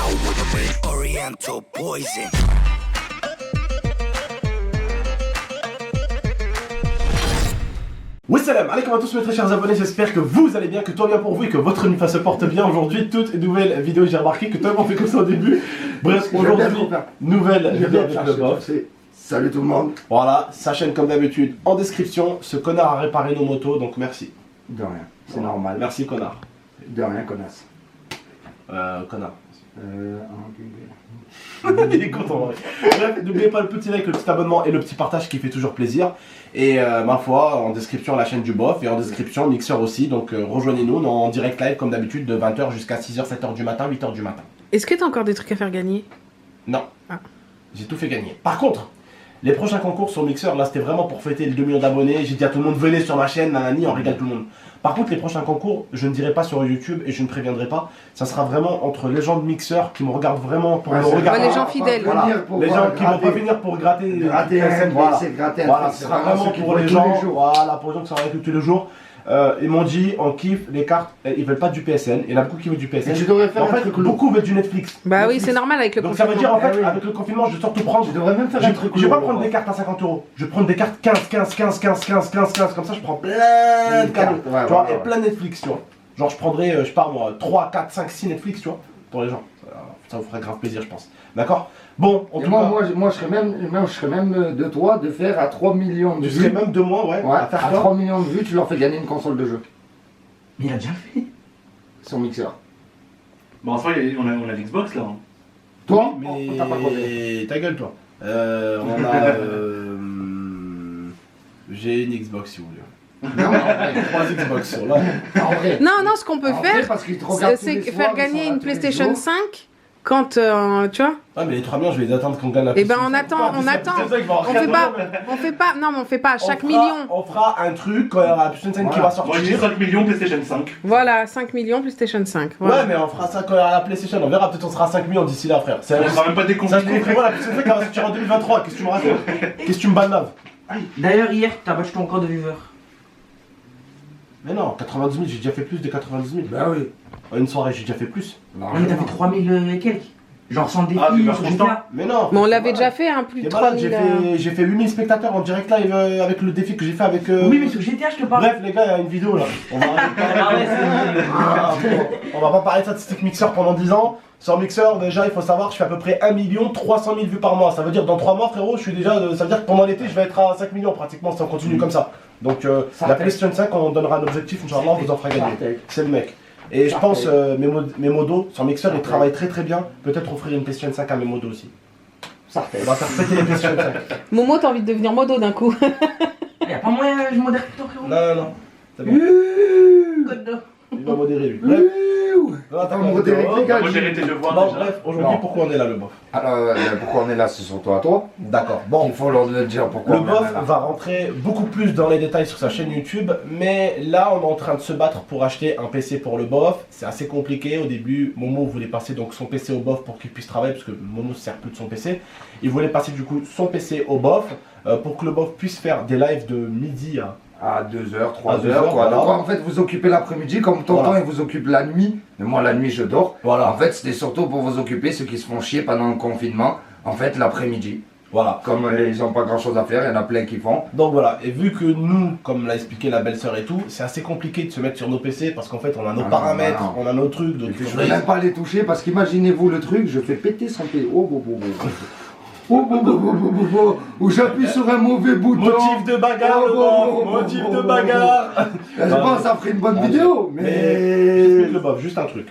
Oriental poison. Oui, salam alaikum à tous mes très chers abonnés, j'espère que vous allez bien, que tout va bien pour vous et que votre nuit se porte bien. Aujourd'hui, toute nouvelle vidéo, j'ai remarqué que tout le monde fait comme ça au début. Bref, aujourd'hui, nouvelle vidéo avec le bof. Salut tout le monde. Voilà, sa chaîne comme d'habitude en description. Ce connard a réparé nos motos, donc merci. De rien, c'est normal. Merci connard. De rien, connasse. Connard. Ok. Il est content, en vrai. Bref, n'oubliez pas le petit like, le petit abonnement et le petit partage qui fait toujours plaisir. Et ma foi, en description la chaîne du bof et en description Mixer aussi. Donc rejoignez-nous en direct live comme d'habitude de 20h jusqu'à 6h, 7h du matin, 8h du matin. Est-ce que t'as encore des trucs à faire gagner? Non. Ah. J'ai tout fait gagner. Par contre, les prochains concours sur Mixer, là c'était vraiment pour fêter les 2 millions d'abonnés. J'ai dit à tout le monde, venez sur ma chaîne, nanani, on régale tout le monde. Par contre, les prochains concours, je ne dirai pas sur YouTube et je ne préviendrai pas. Ça sera vraiment entre les gens de Mixer qui me regardent vraiment pour me regarder. Ouais, les gens fidèles. Voilà. Les gens qui vont pas venir pour gratter un voilà. c'est gratter un Voilà, truc, ce c'est sera vraiment vraiment ceux qui pour voient les tous gens. les jours. Voilà, pour les gens qui sont avec nous tous les jours. Ils m'ont dit, on kiffe les cartes, ils veulent pas du PSN. Il y en a beaucoup qui veulent du PSN. Mais tu devrais faire en un fait, truc lourd. beaucoup veulent du Netflix. Bah oui, Netflix. c'est normal avec le Donc ça veut confinement. dire en fait, Ah oui. avec le confinement, je vais surtout prendre. Tu devrais même faire un truc Je vais pas lourd, prendre des cartes à 50 €. Je vais prendre des cartes 15, 15, 15, 15, 15, 15, 15. Comme ça, je prends plein de cadeaux. Ouais, Tu vois, ouais, et ouais. plein de Netflix, tu vois. Genre, je prendrais, je sais pas moi, 3, 4, 5, 6 Netflix, tu vois, pour les gens. Ça vous ferait grave plaisir, je pense. D'accord? Bon, en Et tout moi, cas. moi, je serais même de toi de faire à 3 millions de Tu serais vues. même de moi, ouais, Ouais, à faire à quoi 3 millions de vues, tu leur fais gagner une console de jeu. Mais il a déjà fait. Sur Mixer. Bon, en soi, on a l'Xbox là. hein. Toi, Mais on t'a pas posé. ta gueule, toi. On a. J'ai une Xbox si vous voulez. Non, en vrai. 3 Xbox sur là. En vrai. Non, non, ce qu'on peut En vrai, faire, parce qu'ils te regardent tous c'est les faire soirs, ils gagner sont là une tous les PlayStation jours. 5 quand, tu vois. Ouais, mais les 3 millions, je vais les attendre qu'on gagne la Eh ben, PlayStation. on attend, on attend. On fait pas, non, mais on fait pas à chaque million. On fera un truc quand il y aura la PlayStation 5 qui va Moi, je dis sortir. 5 millions PlayStation 5. Voilà, 5 millions PlayStation 5. Voilà. Ouais, mais on fera ça quand il y aura la PlayStation. On verra, peut-être on sera à 5 millions d'ici là, frère. On sera même pas Ça se déconfiné. trouve, la PlayStation 5 elle va sortir en 2023. Qu'est-ce que tu me racontes? Qu'est-ce que tu me balnaves? D'ailleurs, hier, t'as battu ton record de viewer. Mais non, 90 000, j'ai déjà fait plus de 90 000. Bah oui. En une soirée, j'ai déjà fait plus. Non, mais t'as fait 3000 et quelques. Genre sans défi, Ah, mais sur content. GTA. Mais non. Mais on l'avait déjà fait, hein, plus de T'es malade, 3000. j'ai fait 8000 spectateurs en direct live avec le défi que j'ai fait avec. Oui, mais sur GTA, je te parle. Bref, les gars, il y a une vidéo là. On va, Ah ouais, c'est Ah, bon, on va pas parler de statistique Mixer pendant 10 ans. Sur Mixer, déjà, il faut savoir, je fais à peu près 1 300 000 vues par mois. Ça veut dire dans 3 mois, frérot, je suis déjà. Ça veut dire que pendant l'été, je vais être à 5 millions pratiquement si on continue comme ça. Donc, la PlayStation 5, on donnera un objectif, Inch'Allah, on vous en fera gagner. C'est le mec. Et je pense, mes modos, sur Mixer, ils travaillent très très bien. Peut-être offrir une PlayStation 5 à mes modos aussi. Ça fait. On va faire péter les PlayStation 5. Momo, t'as envie de devenir modo d'un coup. Y'a pas moyen, je modère plus ton frérot. Non, non, c'est bon. Code d'or. Il va modérer lui. Bref. Non, attends, On modère vidéo. les gars. Moi, j'ai arrêté de le voir Bon, déjà. bref, aujourd'hui, Non. pourquoi on est là, le bof? Alors, pourquoi on est là, c'est surtout à toi. D'accord, bon. Il faut leur le dire pourquoi Le on est bof là. va rentrer beaucoup plus dans les détails sur sa chaîne YouTube, mais là on est en train de se battre pour acheter un PC pour le bof. C'est assez compliqué. Au début, Momo voulait passer donc son PC au bof pour qu'il puisse travailler, parce que Momo ne sert plus de son PC. Il voulait passer du coup son PC au bof pour que le bof puisse faire des lives de midi à. À 2h, 3h, À 2 heures, quoi. voilà. Donc, en fait, vous occupez l'après-midi, comme tonton, Voilà. il vous occupe la nuit. Mais moi, la nuit, je dors. Voilà. En fait, c'était surtout pour vous occuper, ceux qui se font chier pendant le confinement. En fait, l'après-midi. Voilà. Comme ils n'ont pas grand-chose à faire, il y en a plein qui font. Donc voilà, et vu que nous, comme l'a expliqué la belle-sœur et tout, c'est assez compliqué de se mettre sur nos PC parce qu'en fait on a nos Ah non, paramètres, non, non. on a nos trucs, donc Je ne vais même pas les toucher parce qu'imaginez-vous le truc, je fais péter son pied. Oh, oh, oh, oh. Oh, oh, oh, oh, oh, oh, oh. Ou j'appuie sur un mauvais bouton. Motif de bagarre, Oh, le oh, bof, oh, oh, motif oh, de oh, bagarre. Je pense que ça ferait une bonne vidéo, Mais mais. j'explique le bof, juste un truc.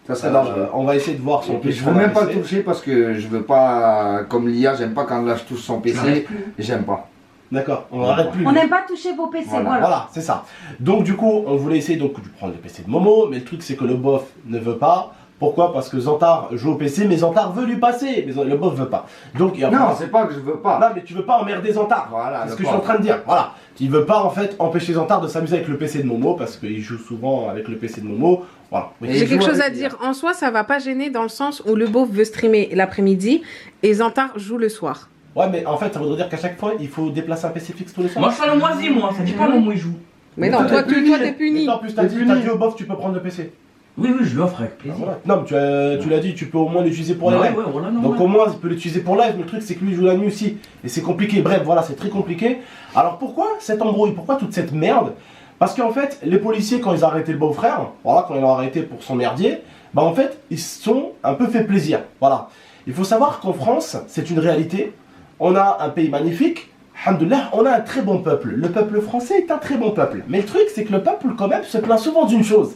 Ça serait Alors, dangereux. on va essayer de voir son Et puis PC. je veux même pas le toucher parce que je veux pas, comme l'IA, j'aime pas quand là je touche son PC, j'aime pas. D'accord, on arrête plus. On n'aime pas toucher vos PC, Voilà. voilà. Voilà, c'est ça. Donc du coup, on voulait essayer donc, de prendre le PC de Momo, mais le truc c'est que le bof ne veut pas. Pourquoi? Parce que Zantar joue au PC, mais Zantar veut lui passer, mais le bof veut pas. Donc, et après- Non, c'est pas que je veux pas. Non, mais tu veux pas emmerder Zantar. Voilà, C'est ce le que je suis en pauvre. train de dire. Voilà. Il veut pas en fait empêcher Zantar de s'amuser avec le PC de Momo parce qu'il joue souvent avec le PC de Momo. Voilà. Oui. Et J'ai quelque joue chose à avec dire. En soi, ça va pas gêner dans le sens où le beauf veut streamer l'après-midi et Zantar joue le soir. Ouais, mais en fait, ça voudrait dire qu'à chaque fois, il faut déplacer un PC fixe tous les soirs. Moi, je suis à la moisi, moi. Ça dit pas le moment où il joue. Mais non, toi t'es puni. Et en plus, t'as dit au bof, tu peux prendre le PC. Oui, oui, je lui offre avec Ah, plaisir. voilà. Non, mais tu l'as dit, tu peux au moins l'utiliser pour les Ouais, lives. ouais, voilà, non, Donc ouais. au moins il peut l'utiliser pour live, mais le truc c'est que lui il joue la nuit aussi. Et c'est compliqué, bref voilà c'est très compliqué. Alors pourquoi cette embrouille, pourquoi toute cette merde? Parce qu'en fait les policiers quand ils ont arrêté le beau-frère, voilà quand ils l'ont arrêté pour son merdier, bah en fait ils se sont un peu fait plaisir. Voilà. Il faut savoir qu'en France c'est une réalité, on a un pays magnifique, alhamdoulilah, on a un très bon peuple. Le peuple français est un très bon peuple. Mais le truc c'est que le peuple quand même se plaint souvent d'une chose.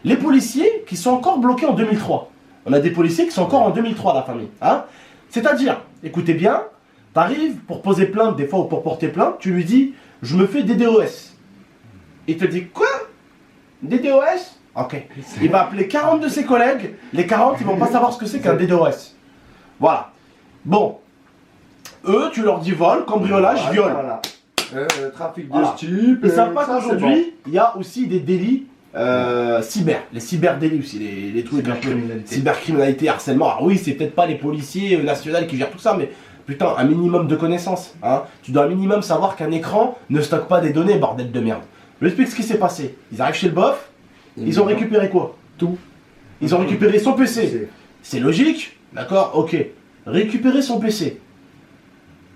Les policiers qui sont encore bloqués en 2003. On a des policiers qui sont encore en 2003, la famille. Hein, c'est-à-dire, écoutez bien, t'arrives pour poser plainte, des fois, ou pour porter plainte, tu lui dis, je me fais des DOS. Il te dit, quoi? Des DOS? Ok. Il va appeler 40 de ses collègues, les 40, ils vont pas savoir ce que c'est qu'un DDoS. Voilà. Bon. Eux, tu leur dis vol, cambriolage, viol. Voilà. Trafic de Voilà. ce type. Ils savent pas ça, c'est qu'aujourd'hui, il y a aussi des délits cyber, les cyberdélits aussi, les trucs un peu cybercriminalité, harcèlement. Alors oui, c'est peut-être pas les policiers nationaux qui gèrent tout ça, mais putain, un minimum de connaissances. Hein. Tu dois un minimum savoir qu'un écran ne stocke pas des données, bordel de merde. Je vous explique ce qui s'est passé. Ils arrivent chez le bof, ils ont récupéré quoi? Tout. Ils ont récupéré son PC. C'est logique, d'accord? Ok. Récupérer son PC.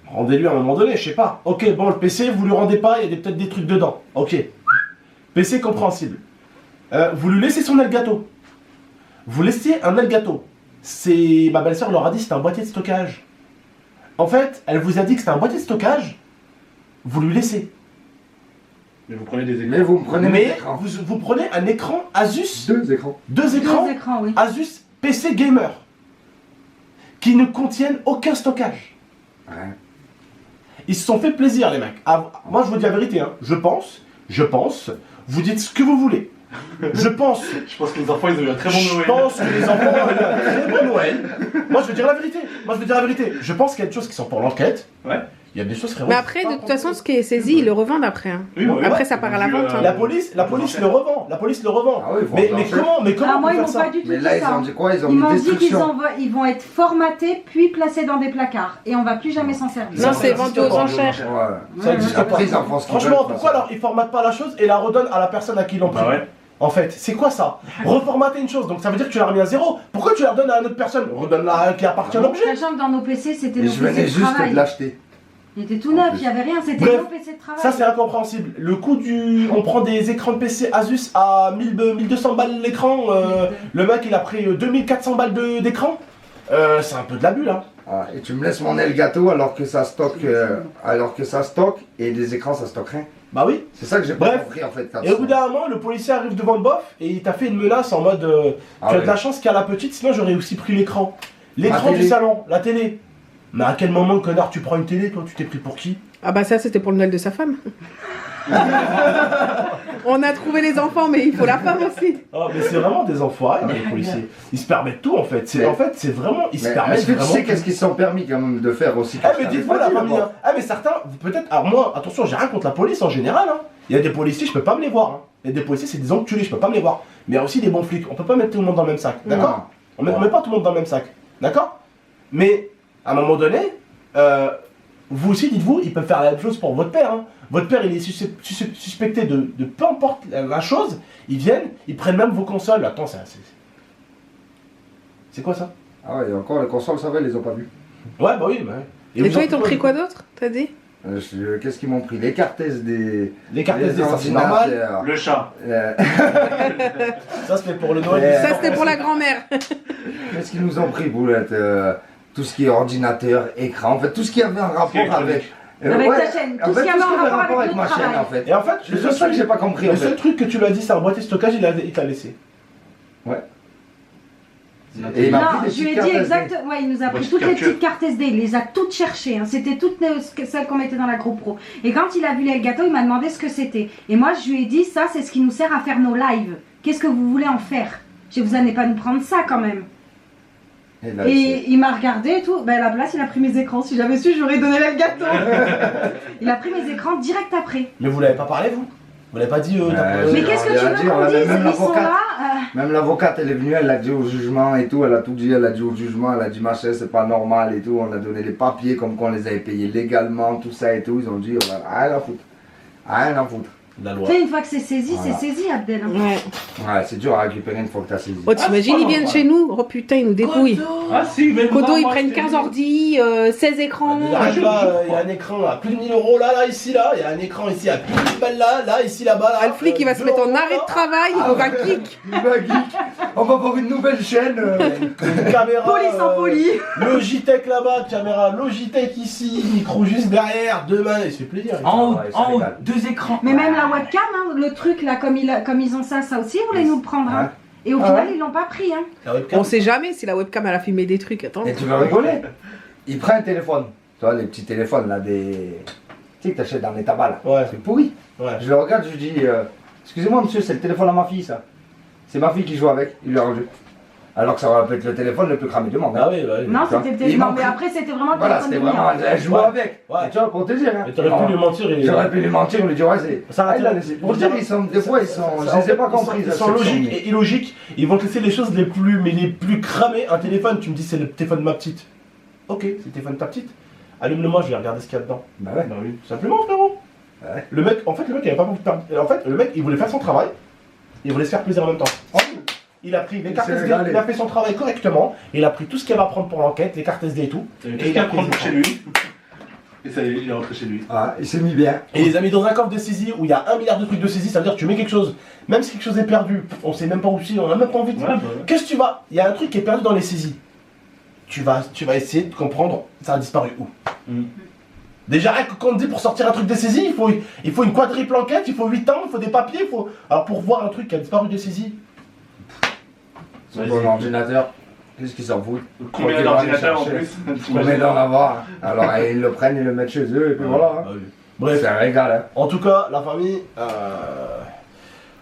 Rendez-lui à un moment donné, je sais pas. Ok, bon, le PC, vous lui rendez pas, il y a peut-être des trucs dedans. Ok. PC compréhensible. Vous lui laissez son Elgato. Vous laissez un Elgato. Ma belle-sœur leur a dit que c'était un boîtier de stockage. En fait, elle vous a dit que c'était un boîtier de stockage. Vous lui laissez. Mais vous prenez des écrans. Mais vous me prenez mes Mais écrans. vous prenez un écran Asus. Deux écrans. Deux écrans. Deux écrans, oui. Asus PC Gamer. Qui ne contiennent aucun stockage. Rien. Ils se sont fait plaisir, les mecs. Ah, moi, je vous dis la vérité. Hein. Je pense. Vous dites ce que vous voulez. Je pense. Je pense que les enfants ils ont eu un très bon Je Noël. pense que les enfants ont eu un très bon Noël. Moi, je veux dire la vérité. Je pense qu'il y a des choses qui sont pour l'enquête. Ouais. Il y a des choses, frérot. Mais après, de toute façon, ce qui est saisi, ils le revendent après. Hein. Oui, ouais, Après, ouais. ça part à la vente. hein. La police le revend. Ah oui, ils vont Mais enclencher. comment Ah, on moi, peut ils faire m'ont ça? pas du tout Mais dit là, ils ça. ont dit quoi? Ils ont Ils mis m'ont dit qu'ils destruction. ils vont être formatés puis placés dans des placards. Et on va plus jamais s'en servir. Non, Ça c'est existe vendu aux pas. enchères. Ouais. Ça existe Après, pas. ils en font ce qu'ils veulent. Franchement, de toute pourquoi façon. alors ils formatent pas la chose et la redonnent à la personne à qui ils l'ont pris? Bah ouais. En fait, c'est quoi ça? Reformater une chose, donc ça veut dire que tu l'as remis à zéro. Pourquoi tu la redonnes à une autre personne? Redonne-la à qui appartient à l'objet. Sachant que dans nos PC, c'était Et nos je PC venais de juste travail. de l'acheter. Il était tout neuf, il n'y avait rien, c'était Bref, nos PC de travail. Ça c'est incompréhensible. Le coût du... On prend des écrans de PC Asus à 1200 balles l'écran. Le mec il a pris 2400 balles d'écran. C'est un peu de l'abus là. Ah, et tu me laisses mon Elgato alors que ça stocke, et les écrans ça stocke rien. Bah oui. C'est ça que j'ai pas Bref. compris en fait. Et au bout d'un moment, le policier arrive devant le bof et il t'a fait une menace en mode Ah tu as ouais. de la chance qu'il y a la petite, sinon j'aurais aussi pris l'écran. L'écran La du télé. salon, la télé. Mais à quel moment, connard, tu prends une télé, toi? Tu t'es pris pour qui? Ah bah ça, c'était pour le Noël de sa femme. On a trouvé les enfants, mais il faut la femme aussi. Ah, mais c'est vraiment des enfoirés, les policiers. Ils se permettent tout en fait. Mais- C'est vraiment. Ils se Mais permettent est-ce que tu vraiment. sais qu'est-ce qu'ils se sont permis quand même de faire aussi? Eh mais dites-moi la famille. Hein. Eh mais certains, peut-être. Alors moi, attention, j'ai rien contre la police en général. Hein. Il y a des policiers, je peux pas me les voir. Hein. Il y a des policiers, c'est des enculés, je peux pas me les voir. Mais il y a aussi des bons flics. On peut pas mettre tout le monde dans le même sac, d'accord? On met pas tout le monde dans le même sac, d'accord? Mais à un moment donné, vous aussi, dites-vous, ils peuvent faire la même chose pour votre père. Hein. Votre père, il est suspecté de peu importe la chose. Ils viennent, ils prennent même vos consoles. Attends, c'est quoi ça? Ah ouais, et encore les consoles, ça va, ils les ont pas vus. Ouais, bah oui. Bah, Et vous toi, en- ils t'ont pris quoi d'autre, t'as dit? Qu'est-ce qu'ils m'ont pris? Les cartes des. Les cartes des SD, ça c'est normal. ordinateurs. Le chat. Ça c'était pour le Noël. Ouais. Ça, c'était pour la grand-mère. Qu'est-ce qu'ils nous ont pris, Boulette? Tout ce qui est ordinateur, écran, en fait, tout ce qui avait un rapport avec. Avec ta chaîne, tout ce qui avait un rapport avec ma notre chaîne, travail. en fait. Et en fait, C'est ça que j'ai pas compris, en le seul fait. truc que tu lui as dit, c'est un boîtier de stockage, il t'a laissé. Et il m'a Non, pris des je lui ai petites dit cartes exactement. Ouais, il nous a pris Petite toutes les capture. petites cartes SD. Il les a toutes cherchées. Hein. C'était toutes celles qu'on mettait dans la GoPro. Et quand il a vu les gâteaux, il m'a demandé ce que c'était. Et moi, je lui ai dit, ça, c'est ce qui nous sert à faire nos lives. Qu'est-ce que vous voulez en faire? Je vous allez pas nous prendre ça quand même. Et là, Et il m'a regardé et tout. Ben, à la place, il a pris mes écrans. Si j'avais su, j'aurais donné le gâteau. Il a pris mes écrans direct après. Mais vous l'avez pas parlé, vous? Vous l'avez pas dit Mais qu'est-ce que tu veux dire, qu'on là, dise? même Ils sont l'avocat. là. Même l'avocate, elle est venue, elle a dit au jugement et tout, elle a tout dit, elle a dit au jugement, elle a dit machin, c'est pas normal et tout, on a donné les papiers comme qu'on les avait payés légalement, tout ça et tout, ils ont dit, voilà, rien à foutre. Rien à foutre. La loi. Tu sais, une fois que c'est saisi, Voilà. c'est saisi, Abdel. hein. Ouais. Ouais, c'est dur à récupérer une fois que t'as saisi. Oh, t'imagines, Ah, ils viennent chez nous. Oh putain, ils nous dépouillent. Ah si, même Kodo, moi, ils moi, prennent je t'ai 15 dit. ordi, 16 écrans. Arrête là, il y a un écran là, plus de 1000 euros là, ici, là, il y a un écran ici, à plus de 1000 balles là, ici, là-bas, là. Ah, le flic, il va se mettre en arrêt de travail, il va kick. Il va geek. On va voir une nouvelle chaîne. Une caméra. Police en folie. Logitech là-bas, caméra Logitech ici, micro juste derrière, deux mains, il se fait plaisir. En haut, Ouais, ça en haut, régale. 2 écrans. Mais même la webcam, hein, le truc là, comme ils ont ça aussi, ils voulaient nous le prendre. hein. Et au Ah final, ouais. ils l'ont pas pris. Hein. La webcam. On sait jamais si la webcam elle a filmé des trucs. Attends. Et tu vas rigoler. Il prend un téléphone. Tu vois, les petits téléphones là, des. Tu sais que t'achètes dans les tabacs là. Ouais. C'est pourri. Ouais. Je le regarde, je lui dis excusez-moi monsieur, c'est le téléphone à ma fille ça. C'est ma fille qui joue avec. Il lui a rendu. Alors que ça va peut-être le téléphone le plus cramé du monde. hein. Ah oui, bah oui. Non, Putain. c'était le Il téléphone. manque- Mais après, c'était vraiment le Voilà, téléphone c'était de vraiment. Mia. Elle joue Ouais. avec. Ouais. Et tu vois, pour te dire. Hein. Mais t'aurais pu lui mentir et. J'aurais pu lui mentir, lui dire ouais, c'est. Ça Ah, il a laissé. Pour dire, ils sont. Des fois, ils sont. Je les ai pas compris. Ils sont logiques et illogiques. Ils vont te laisser les choses les plus cramées. Un téléphone, tu me dis c'est le téléphone de ma petite. Ok, c'est le téléphone de ta petite. Allume-le-moi, je vais regarder ce qu'il y a dedans. Bah ouais. Bah oui, tout simplement, frérot. Ouais. Le mec, en fait, il avait pas beaucoup de temps. En fait, le mec, il voulait faire son travail. Il voulait se faire plaisir en même temps. Il a pris les cartes s'est SD, régalé. il a fait son travail correctement. Il a pris tout ce qu'il y avait à prendre pour l'enquête, les cartes SD et tout. Il Et a il a prendre pris chez lui. Et ça y est, il est rentré chez lui. Ah, il s'est mis bien. Et il les a mis dans un coffre de saisie où il y a 1 milliard de trucs de saisie. Ça veut dire que tu mets quelque chose, même si quelque chose est perdu, on sait même pas où c'est, on a même pas envie de. Ouais, bah. Qu'est-ce que tu vas. Il y a un truc qui est perdu dans les saisies. Tu vas essayer de comprendre ça a disparu où. Mm. Déjà, rien que quand on dit pour sortir un truc des saisies, il faut une quadruple enquête, il faut 8 ans, il faut des papiers, il faut. Alors pour voir un truc qui a disparu des saisies. Son bon ordinateur. Qu'est-ce qu'ils s'en foutent? Combien Faut d'ordinateurs en qu'ils vont aller plus Combien d'en avoir? Alors ils le prennent, ils le mettent chez eux et puis voilà. hein. Ah oui. Bref, C'est un régal. Hein. en tout cas, la famille.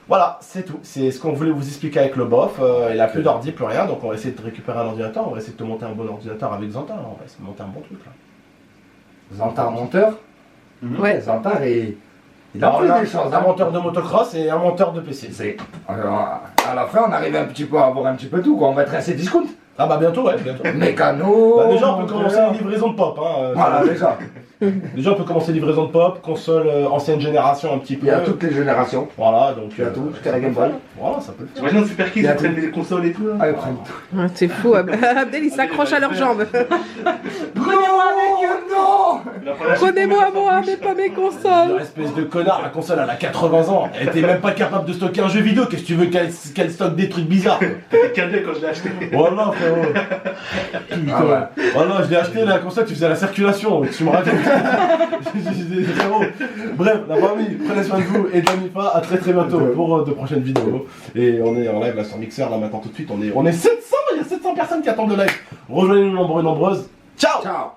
Voilà, c'est tout. C'est ce qu'on voulait vous expliquer avec le bof. Il a plus d'ordi, plus rien, donc on va essayer de récupérer un ordinateur. On va essayer de te monter un bon ordinateur avec Zantar. On va essayer de monter un bon truc là. Zantar monteur. Ouais. Zantar et. Il a Alors, plus on a des choses. un hein. monteur de motocross et un monteur de PC. C'est. À la fin, on arrive un petit peu à avoir un petit peu tout. Quoi. On va être assez discount. Ah bah bientôt, ouais, bientôt. Mécano. Bah, déjà, on peut commencer monteur. les livraisons de pop. Hein, Voilà, déjà. Déjà, on peut commencer les livraisons de pop, console ancienne génération un petit peu. Il y a toutes les générations. Voilà, donc. Il y a tout, jusqu'à la Game Boy. Voilà, ça peut le faire. T'imagines un super kids Il y a qui prennent les consoles et tout là. Ah, ils prennent tout. Ouais, c'est fou. Abdel, il s'accroche à leurs jambes. Prenez-moi avec eux, non. Prenez-moi moi, mais pas mes consoles. Espèce de connard, la console elle a 80 ans. Elle était même pas capable de stocker un jeu vidéo. Qu'est-ce que tu veux qu'elle stocke des trucs bizarres? T'étais cadet quand je l'ai acheté. Voilà, frérot. Putain. Ah ouais. Voilà, je l'ai acheté la console, tu faisais la circulation. Tu me racontes. Frérot. Bref, la famille, prenez soin de vous et de la MIFA. À très bientôt pour de prochaines vidéos. Et on est en live là sur Mixer là maintenant tout de suite. On est 700, il y a 700 personnes qui attendent le live. Rejoignez-nous nombreux et nombreuses. Ciao. Ciao.